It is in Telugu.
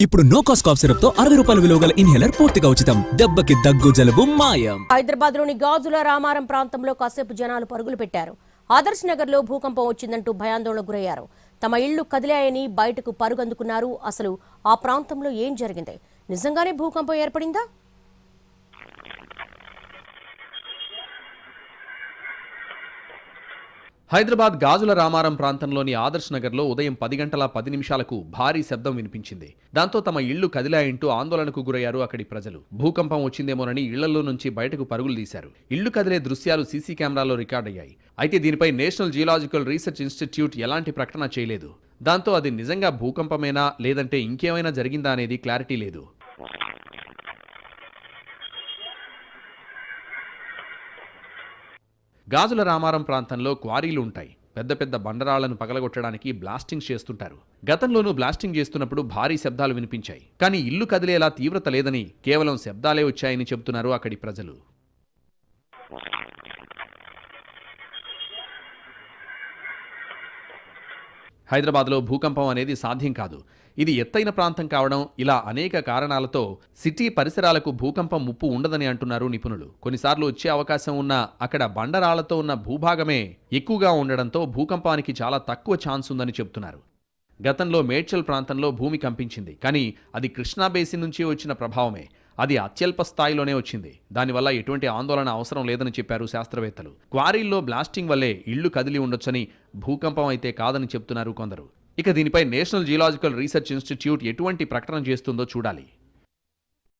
ఇప్పుడు నో కాస్ట్ కాఫ్ సిరప్ తో 60 రూపాయల విలువ గల ఇన్హేలర్ పూర్తిగా ఉచితం. దెబ్బకి దగ్గు జలుబు మాయం. హైదరాబాద్ లోని గాజుల రామారం ప్రాంతంలో కాసేపు జనాలు పరుగులు పెట్టారు. ఆదర్శ్ నగర్ లో భూకంపం వచ్చిందంటూ భయాందోళనకు గురయ్యారు. తమ ఇళ్లు కదిలాయని బయటకు పరుగందుకున్నారు. అసలు ఆ ప్రాంతంలో ఏం జరిగింది? నిజంగానే భూకంపం ఏర్పడిందా? హైదరాబాద్ గాజుల రామారం ప్రాంతంలోని ఆదర్శ్ నగర్లో ఉదయం 10:10 భారీ శబ్దం వినిపించింది. దాంతో తమ ఇళ్లు కదిలాయంటూ ఆందోళనకు గురయ్యారు అక్కడి ప్రజలు. భూకంపం వచ్చిందేమోనని ఇళ్లలో నుంచి బయటకు పరుగులు తీశారు. ఇళ్లు కదిలే దృశ్యాలు సీసీ కెమెరాలో రికార్డయ్యాయి. అయితే దీనిపై నేషనల్ జియోలాజికల్ రీసెర్చ్ ఇన్స్టిట్యూట్ ఎలాంటి ప్రకటన చేయలేదు. దాంతో అది నిజంగా భూకంపమేనా లేదంటే ఇంకేమైనా జరిగిందా అనేది క్లారిటీ లేదు. గాజుల రామారం ప్రాంతంలో క్వారీలు ఉంటాయి. పెద్ద పెద్ద బండరాళ్లను పగలగొట్టడానికి బ్లాస్టింగ్ చేస్తుంటారు. గతంలోనూ బ్లాస్టింగ్ చేస్తున్నప్పుడు భారీ శబ్దాలు వినిపించాయి. కానీ ఇల్లు కదిలేలా తీవ్రత లేదని, కేవలం శబ్దాలే వచ్చాయని చెబుతున్నారు అక్కడి ప్రజలు. హైదరాబాద్లో భూకంపం అనేది సాధ్యం కాదు. ఇది ఎత్తైన ప్రాంతం కావడం, ఇలా అనేక కారణాలతో సిటీ పరిసరాలకు భూకంపం ముప్పు ఉండదని అంటున్నారు నిపుణులు. కొన్నిసార్లు వచ్చే అవకాశం ఉన్న అక్కడ బండరాళ్లతో ఉన్న భూభాగమే ఎక్కువగా ఉండడంతో భూకంపానికి చాలా తక్కువ ఛాన్స్ ఉందని చెబుతున్నారు. గతంలో మేడ్చల్ ప్రాంతంలో భూమి కంపించింది. కానీ అది కృష్ణా బేసిన్ నుంచి వచ్చిన ప్రభావమే. అది అత్యల్ప స్థాయిలోనే వచ్చింది. దానివల్ల ఎటువంటి ఆందోళన అవసరం లేదని చెప్పారు శాస్త్రవేత్తలు. క్వారీల్లో బ్లాస్టింగ్ వల్లే ఇళ్లు కదిలి ఉండొచ్చని, భూకంపం అయితే కాదని చెప్తున్నారు కొందరు. ఇక దీనిపై నేషనల్ జియోలాజికల్ రీసెర్చ్ ఇన్స్టిట్యూట్ ఎటువంటి ప్రకటన చేస్తుందో చూడాలి.